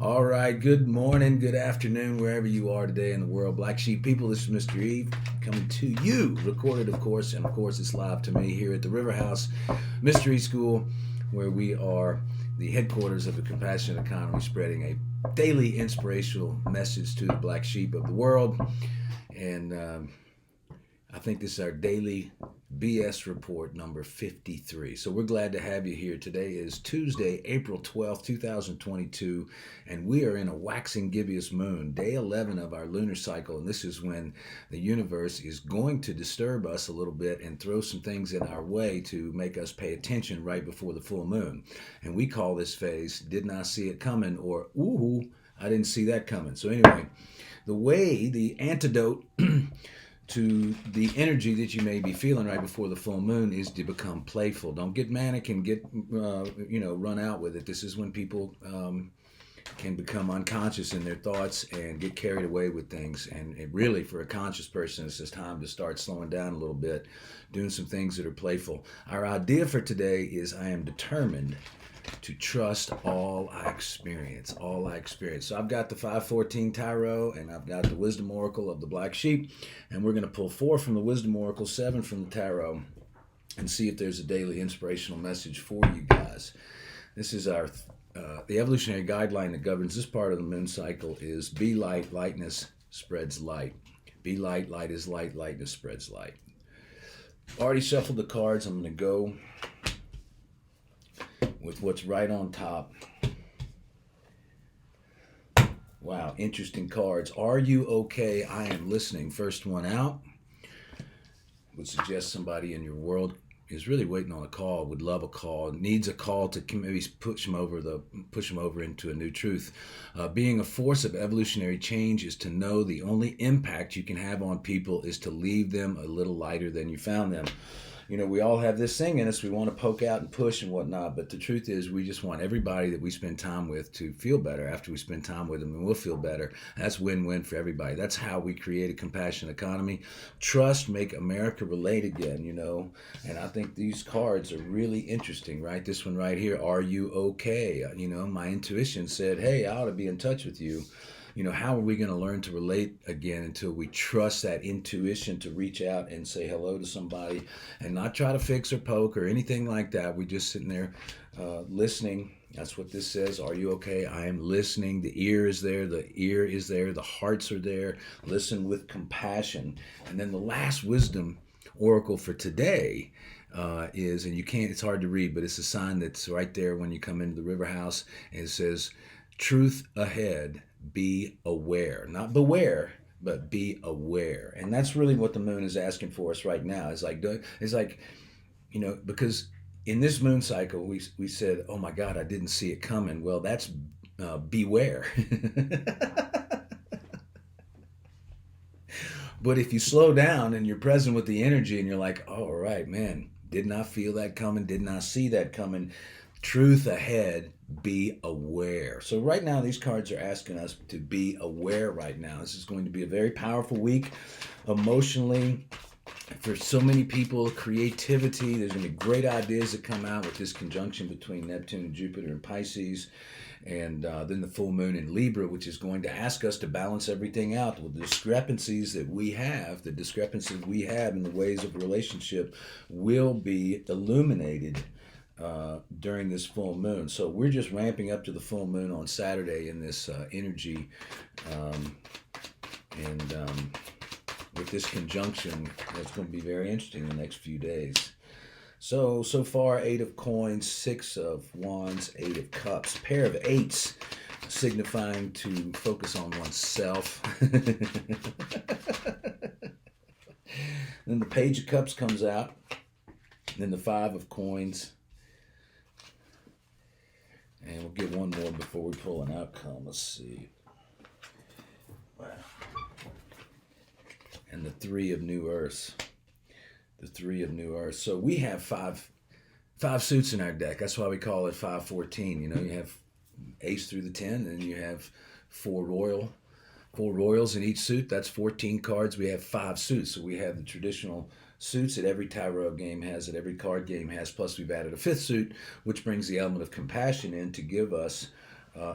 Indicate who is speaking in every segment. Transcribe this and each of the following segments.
Speaker 1: All right, good morning, good afternoon, wherever you are today in the world. Black Sheep people, this is Mr. E coming to you, recorded, of course, and of course it's live to me here at the River House MysterE School, where we are the headquarters of the Compassionate Economy, spreading a daily inspirational message to the Black Sheep of the world. And I think this is our daily BS report number 53. So we're glad to have you here. Today is Tuesday, April 12th, 2022, and we are in a waxing gibbous moon, day 11 of our lunar cycle, and this is when the universe is going to disturb us a little bit and throw some things in our way to make us pay attention right before the full moon. And we call this phase, did not see it coming, or ooh, I didn't see that coming. So anyway, the antidote to the energy that you may be feeling right before the full moon is to become playful. Don't get manic and get run out with it. This is when people can become unconscious in their thoughts and get carried away with things. And it really, for a conscious person, it's just time to start slowing down a little bit, doing some things that are playful. Our idea for today is I am determined to trust all I experience, So I've got the 514 Tarot, and I've got the Wisdom Oracle of the Black Sheep, and we're going to pull 4 from the Wisdom Oracle, 7 from the Tarot, and see if there's a daily inspirational message for you guys. This is our the evolutionary guideline that governs this part of the moon cycle is be light, lightness spreads light. Be light, light is light, lightness spreads light. Already shuffled the cards. I'm going to go with what's right on top. Wow, interesting cards. Are you okay? I am listening. First one out. Would suggest somebody in your world is really waiting on a call, would love a call, needs a call to maybe push them over into a new truth. Being a force of evolutionary change is to know the only impact you can have on people is to leave them a little lighter than you found them. You know, we all have this thing in us. We want to poke out and push and whatnot, but the truth is we just want everybody that we spend time with to feel better after we spend time with them, and we'll feel better. That's win-win for everybody. That's how we create a compassionate economy. Trust, make America relate again, and I think these cards are really interesting, right? This one right here, are you okay? My intuition said, hey, I ought to be in touch with you. How are we going to learn to relate again until we trust that intuition to reach out and say hello to somebody and not try to fix or poke or anything like that? We're just sitting there listening. That's what this says. Are you okay? I am listening. The ear is there. The ear is there. The hearts are there. Listen with compassion. And then the last wisdom oracle for today is, and it's hard to read, but it's a sign that's right there when you come into the River House, and it says, truth ahead. Be aware, not beware, but be aware. And that's really what the moon is asking for us right now. It's like, because in this moon cycle, we said, oh my God, I didn't see it coming. Well, that's beware. But if you slow down and you're present with the energy and you're like, oh, all right, man, did not feel that coming, did not see that coming. Truth ahead, be aware. So right now, these cards are asking us to be aware right now. This is going to be a very powerful week emotionally. For so many people, creativity, there's going to be great ideas that come out with this conjunction between Neptune and Jupiter and Pisces. And then the full moon in Libra, which is going to ask us to balance everything out. The discrepancies we have in the ways of relationship will be illuminated during this full moon. So we're just ramping up to the full moon on Saturday in this energy, and with this conjunction, it's going to be very interesting the next few days. So far, 8 of coins, 6 of wands, 8 of cups, pair of 8s, signifying to focus on oneself. Then the page of cups comes out, then the 5 of coins. And we'll get one more before we pull an outcome. Let's see. Wow. And the 3 of New Earth. The 3 of New Earth. So we have five suits in our deck. That's why we call it 514. You have ace through the 10, and you have 4 royals in each suit. That's 14 cards. We have 5 suits. So we have the traditional suits that every tarot game has, that every card game has, plus we've added a 5th suit, which brings the element of compassion in to give us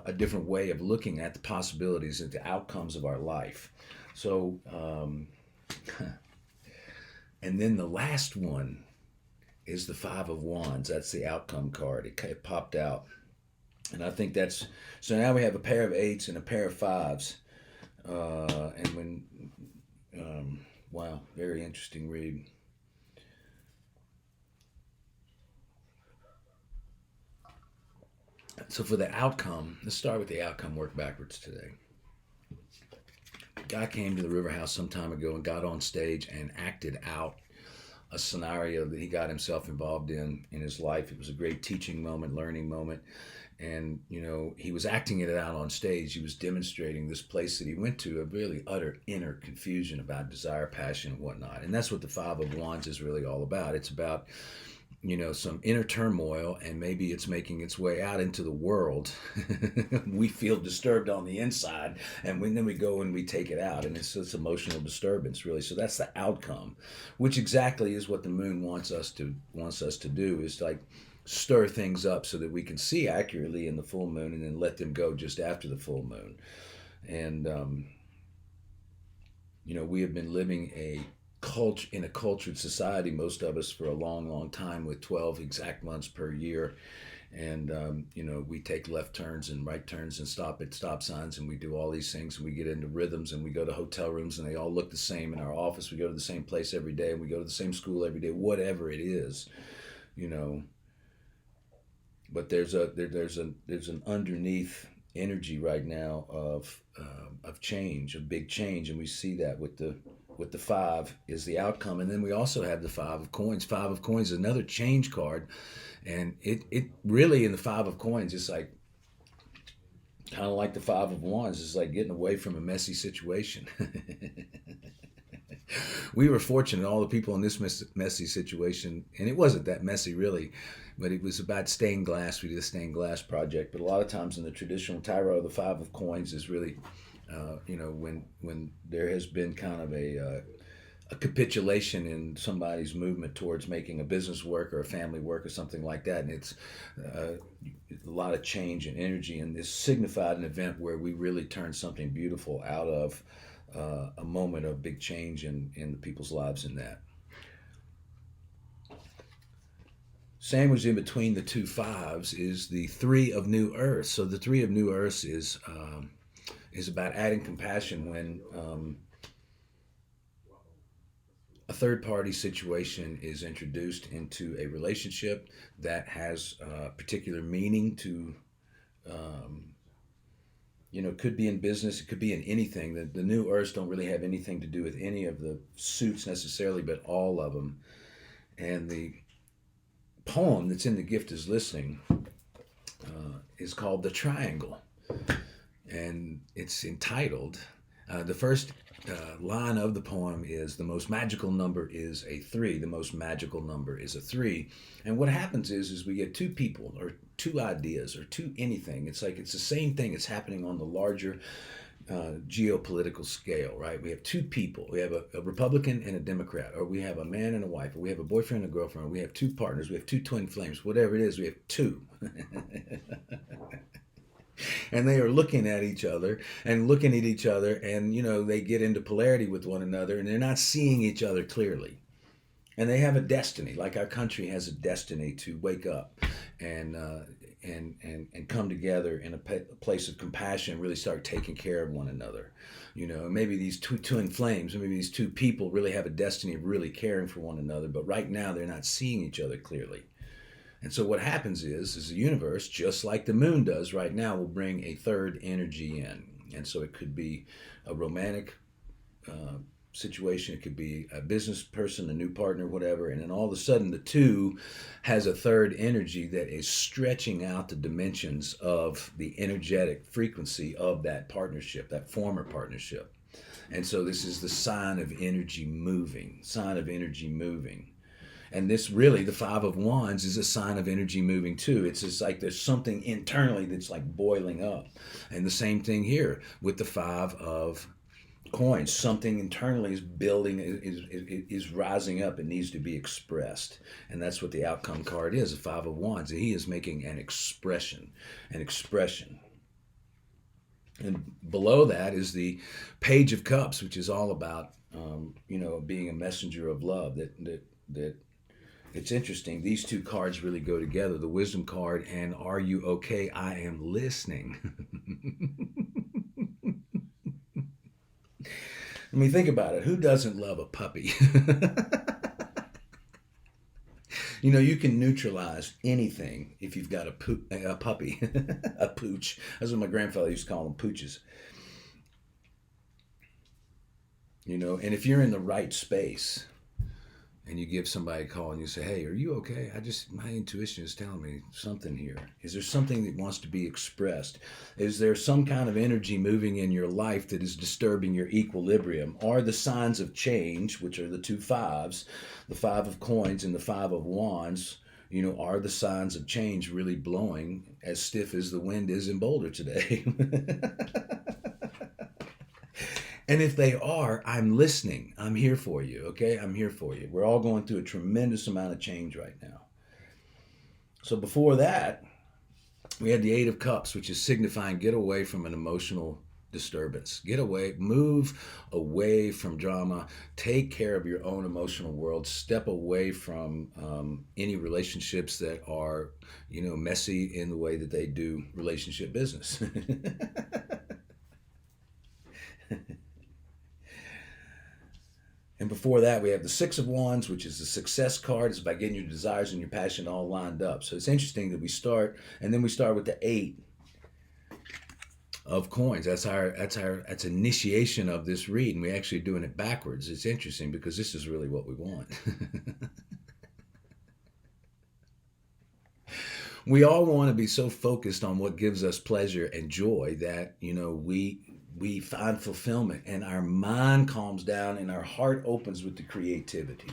Speaker 1: a different way of looking at the possibilities and the outcomes of our life. So, and then the last one is the Five of Wands. That's the outcome card. It popped out. And I think that's, so now we have a pair of eights and a pair of fives. And when, wow, very interesting read. So for the outcome, let's start with the outcome, work backwards today. A guy came to the River House some time ago and got on stage and acted out a scenario that he got himself involved in his life. It was a great teaching moment, learning moment. And, you know, he was acting it out on stage. He was demonstrating this place that he went to, a really utter inner confusion about desire, passion, and whatnot. And that's what the Five of Wands is really all about. It's about, you know, some inner turmoil, and maybe it's making its way out into the world. We feel disturbed on the inside, and then we go and we take it out, and it's this emotional disturbance, really. So that's the outcome, which exactly is what the moon wants us to do, is like stir things up so that we can see accurately in the full moon, and then let them go just after the full moon. And you know, we have been living in a cultured society, most of us, for a long time, with 12 exact months per year. And you know, we take left turns and right turns and stop at stop signs, and we do all these things, and we get into rhythms, and we go to hotel rooms and they all look the same. In our office, we go to the same place every day, and we go to the same school every day, whatever it is, you know. But there's an underneath energy right now of change, of big change, and we see that with the five is the outcome. And then we also have the Five of Coins. Five of Coins is another change card, and it really, in the Five of Coins, it's like kind of like the Five of Wands. It's like getting away from a messy situation. We were fortunate, all the people in this messy situation, and it wasn't that messy really, but it was about stained glass. We did a stained glass project. But a lot of times in the traditional tarot, the Five of Coins is really, you know, when there has been kind of a capitulation in somebody's movement towards making a business work or a family work or something like that, and it's a lot of change and energy, and this signified an event where we really turned something beautiful out of a moment of big change in the people's lives in that. Sandwiched in between the two fives is the Three of New Earth. So the Three of New Earth is about adding compassion when a third party situation is introduced into a relationship that has particular meaning to, you know, it could be in business, it could be in anything. The new earths don't really have anything to do with any of the suits necessarily, but all of them. And the poem that's in The Gift is Listening is called The Triangle. And it's entitled, the first line of the poem is, the most magical number is a 3. The most magical number is a 3. And what happens is we get two people or two ideas or two anything. It's like it's the same thing. It's happening on the larger geopolitical scale, right? We have two people. We have a Republican and a Democrat, or we have a man and a wife, or we have a boyfriend and a girlfriend, or we have two partners, we have two twin flames, whatever it is, we have two. And they are looking at each other, and you know, they get into polarity with one another, and they're not seeing each other clearly. And they have a destiny, like our country has a destiny to wake up and come together in a place of compassion, really start taking care of one another. You know, maybe these two twin flames, maybe these two people really have a destiny of really caring for one another, but right now they're not seeing each other clearly. And so what happens is the universe, just like the moon does right now, will bring a third energy in. And so it could be a romantic situation, it could be a business person, a new partner, whatever, and then all of a sudden the two has a third energy that is stretching out the dimensions of the energetic frequency of that partnership, that former partnership. And so this is the sign of energy moving. And this really, the Five of Wands is a sign of energy moving too. It's just like there's something internally that's like boiling up. And the same thing here with the Five of Coins. Something internally is building, is rising up. It needs to be expressed. And that's what the outcome card is, the Five of Wands. He is making an expression. And below that is the Page of Cups, which is all about, being a messenger of love. That it's interesting. These two cards really go together: the Wisdom card and "Are you okay? I am listening." I mean, think about it. Who doesn't love a puppy? You can neutralize anything if you've got a puppy, a pooch. That's what my grandfather used to call them, pooches. And if you're in the right space and you give somebody a call and you say, "Hey, are you okay? My intuition is telling me something here. Is there something that wants to be expressed? Is there some kind of energy moving in your life that is disturbing your equilibrium? Are the signs of change, which are the two fives, the five of coins and the five of wands, are the signs of change really blowing as stiff as the wind is in Boulder today?" And if they are, I'm listening. I'm here for you, okay? I'm here for you. We're all going through a tremendous amount of change right now. So before that, we had the Eight of Cups, which is signifying get away from an emotional disturbance. Get away, move away from drama. Take care of your own emotional world. Step away from any relationships that are, messy in the way that they do relationship business. And before that, we have the Six of Wands, which is the success card. It's about getting your desires and your passion all lined up. So it's interesting that we start, and then we start with the Eight of Coins. That's initiation of this read, and we're actually doing it backwards. It's interesting because this is really what we want. We all want to be so focused on what gives us pleasure and joy that we find fulfillment, and our mind calms down and our heart opens with the creativity.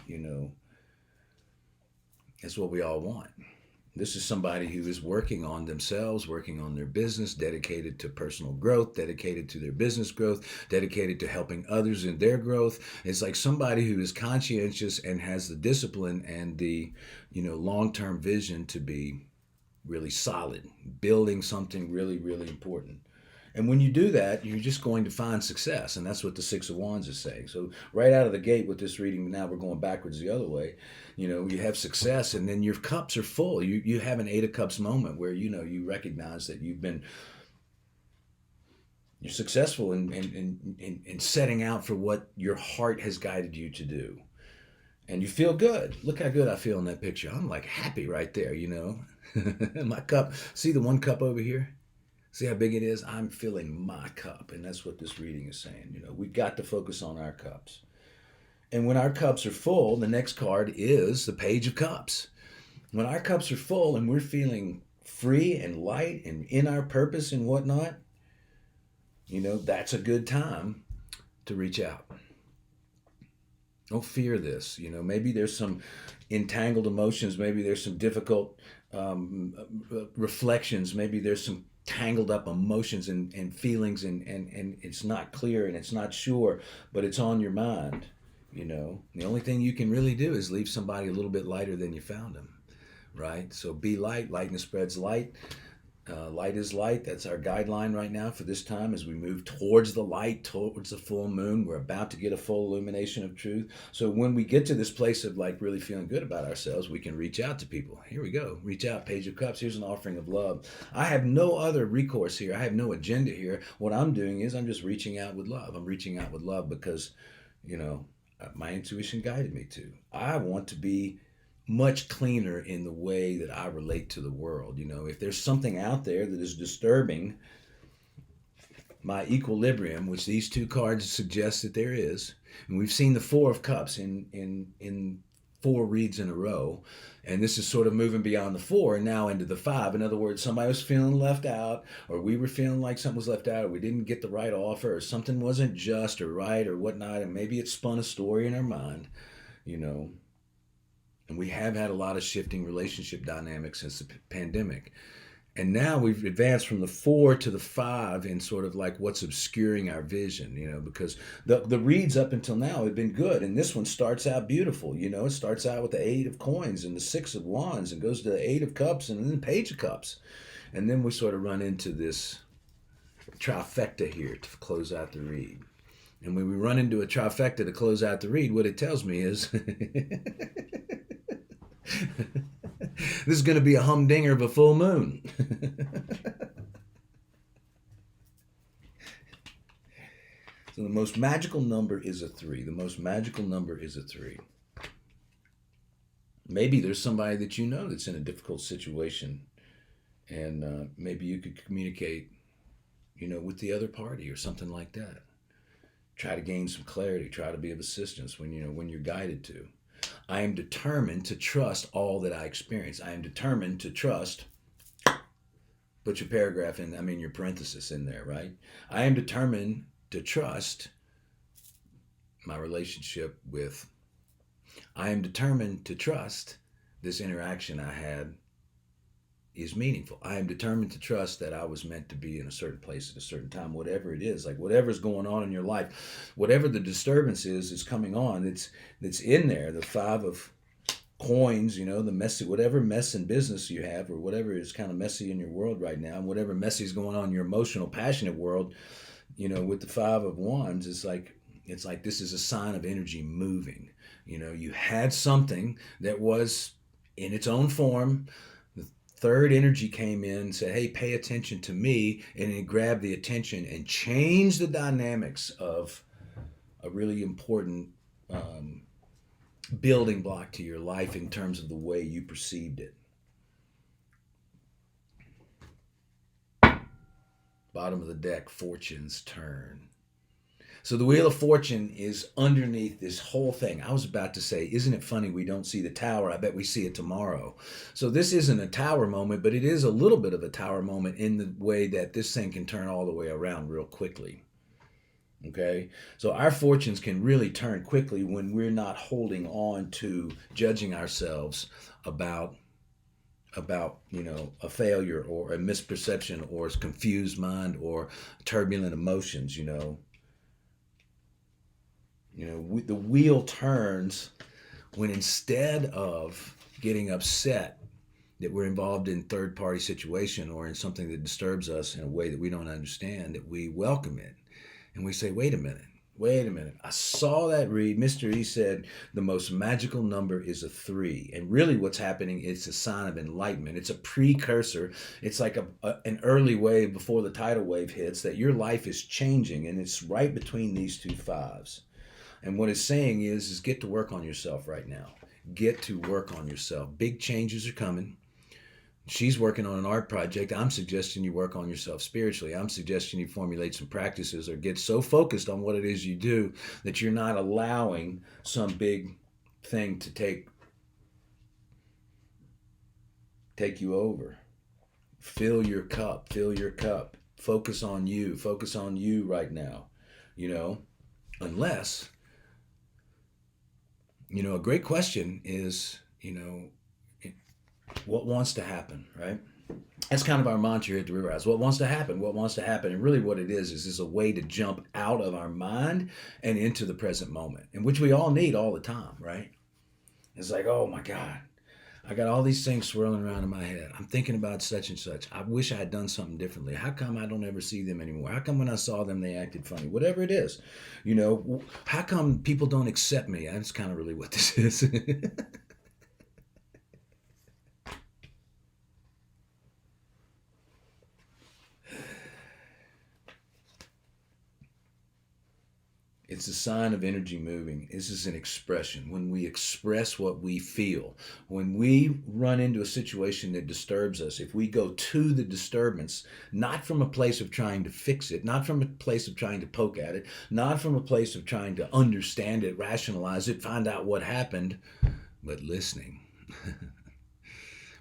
Speaker 1: That's what we all want. This is somebody who is working on themselves, working on their business, dedicated to personal growth, dedicated to their business growth, dedicated to helping others in their growth. It's like somebody who is conscientious and has the discipline and the long-term vision to be really solid, building something really, really important. And when you do that, you're just going to find success. And that's what the Six of Wands is saying. So right out of the gate with this reading, now we're going backwards the other way. You have success, and then your cups are full. You have an Eight of Cups moment where, you recognize that you're successful in setting out for what your heart has guided you to do. And you feel good. Look how good I feel in that picture. I'm like happy right there, My cup, see the one cup over here? See how big it is? I'm filling my cup. And that's what this reading is saying. We've got to focus on our cups. And when our cups are full, the next card is the Page of Cups. When our cups are full and we're feeling free and light and in our purpose and whatnot, that's a good time to reach out. Don't fear this. Maybe there's some entangled emotions. Maybe there's some difficult reflections. Maybe there's some tangled up emotions and feelings, and it's not clear and it's not sure, but it's on your mind. The only thing you can really do is leave somebody a little bit lighter than you found them, right? So be light. Lightness spreads light. Light is light. That's our guideline right now for this time as we move towards the light, towards the full moon. We're about to get a full illumination of truth. So when we get to this place of really feeling good about ourselves, we can reach out to people. Here we go. Reach out, Page of Cups. Here's an offering of love. I have no other recourse here. I have no agenda here. What I'm doing is I'm just reaching out with love. I'm reaching out with love because, my intuition guided me to. I want to be much cleaner in the way that I relate to the world. If there's something out there that is disturbing my equilibrium, which these two cards suggest that there is, and we've seen the Four of Cups in four reads in a row, and this is sort of moving beyond the four and now into the five. In other words, somebody was feeling left out, or we were feeling like something was left out, or we didn't get the right offer, or something wasn't just or right or whatnot, and maybe it spun a story in our mind, And we have had a lot of shifting relationship dynamics since the pandemic. And now we've advanced from the four to the five in sort of like what's obscuring our vision, because the reads up until now have been good. And this one starts out beautiful. It starts out with the Eight of Coins and the Six of Wands and goes to the Eight of Cups and then the Page of Cups. And then we sort of run into this trifecta here to close out the read. And when we run into a trifecta to close out the read, what it tells me is this is going to be a humdinger of a full moon. So the most magical number is a 3. The most magical number is a 3. Maybe there's somebody that you know that's in a difficult situation, and maybe you could communicate, with the other party or something like that. Try to gain some clarity. Try to be of assistance when you're guided to. I am determined to trust all that I experience. I am determined to trust. Put your paragraph in. Your parenthesis in there, right? I am determined to trust my relationship with. I am determined to trust this interaction I had is meaningful. I am determined to trust that I was meant to be in a certain place at a certain time, whatever it is, like whatever's going on in your life, whatever the disturbance is coming on, that's in there, the 5 of coins, the messy, whatever mess in business you have, or whatever is kind of messy in your world right now, and whatever messy is going on in your emotional, passionate world, with the 5 of wands, it's like this is a sign of energy moving. You had something that was in its own form. The 3rd energy came in and said, hey, pay attention to me, and it grabbed the attention and changed the dynamics of a really important building block to your life in terms of the way you perceived it. Bottom of the deck, fortune's turn. So the Wheel of Fortune is underneath this whole thing. I was about to say, isn't it funny we don't see the tower? I bet we see it tomorrow. So this isn't a tower moment, but it is a little bit of a tower moment in the way that this thing can turn all the way around real quickly. Okay? So our fortunes can really turn quickly when we're not holding on to judging ourselves about a failure or a misperception or a confused mind or turbulent emotions. The wheel turns when, instead of getting upset that we're involved in third-party situation or in something that disturbs us in a way that we don't understand, that we welcome it and we say, wait a minute. I saw that read. MysterE said the most magical number is a 3. And really what's happening, it's a sign of enlightenment. It's a precursor. It's like an early wave before the tidal wave hits, that your life is changing, and it's right between these 2 5s. And what it's saying is get to work on yourself right now. Get to work on yourself. Big changes are coming. She's working on an art project. I'm suggesting you work on yourself spiritually. I'm suggesting you formulate some practices or get so focused on what it is you do that you're not allowing some big thing to take you over. Fill your cup. Focus on you right now. Unless, a great question is, what wants to happen, right? That's kind of our mantra here at the River House. What wants to happen? And really what it is a way to jump out of our mind and into the present moment, in which we all need all the time, right? It's like, oh my God, I got all these things swirling around in my head. I'm thinking about such and such. I wish I had done something differently. How come I don't ever see them anymore? How come when I saw them, they acted funny? Whatever it is, how come people don't accept me? That's kind of really what this is. It's a sign of energy moving. This is an expression. When we express what we feel, when we run into a situation that disturbs us, if we go to the disturbance, not from a place of trying to fix it, not from a place of trying to poke at it, not from a place of trying to understand it, rationalize it, find out what happened, but listening.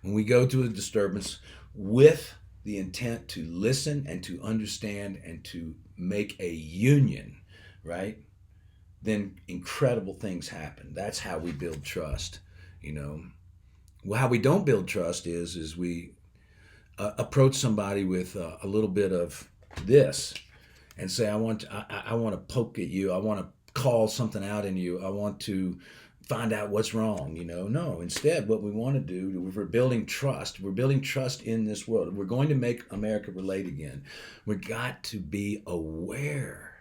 Speaker 1: When we go to a disturbance with the intent to listen and to understand and to make a union, right? Then incredible things happen. That's how we build trust. Well, how we don't build trust is we approach somebody with a little bit of this and say, I want to poke at you. I want to call something out in you. I want to find out what's wrong. No, instead what we want to do, we're building trust. We're building trust in this world. We're going to make America relate again. We've got to be aware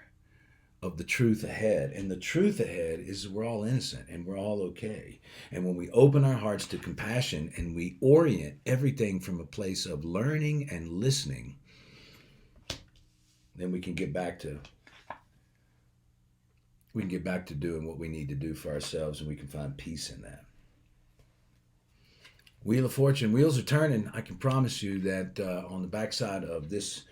Speaker 1: of the truth ahead. And the truth ahead is we're all innocent and we're all okay. And when we open our hearts to compassion and we orient everything from a place of learning and listening, then we can get back to doing what we need to do for ourselves, and we can find peace in that. Wheel of Fortune, wheels are turning. I can promise you that on the backside of this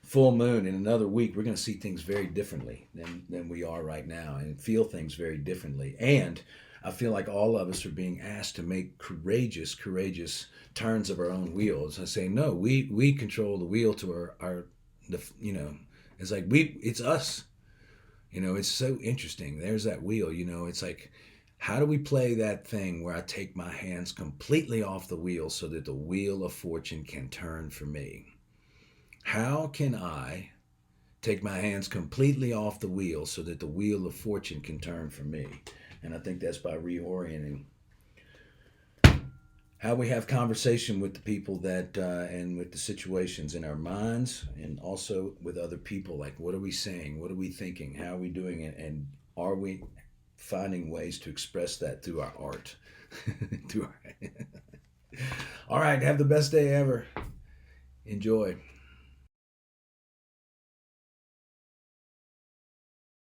Speaker 1: full moon in another week, we're going to see things very differently than we are right now, and feel things very differently. And I feel like all of us are being asked to make courageous turns of our own wheels. I say, no, we control the wheel to it's like it's us. It's so interesting. There's that wheel, it's like, how do we play that thing where I take my hands completely off the wheel so that the wheel of fortune can turn for me? How can I take my hands completely off the wheel so that the wheel of fortune can turn for me? And I think that's by reorienting how we have conversation with the people that and with the situations in our minds, and also with other people. Like, what are we saying? What are we thinking? How are we doing it? And are we finding ways to express that through our art? All right, have the best day ever. Enjoy.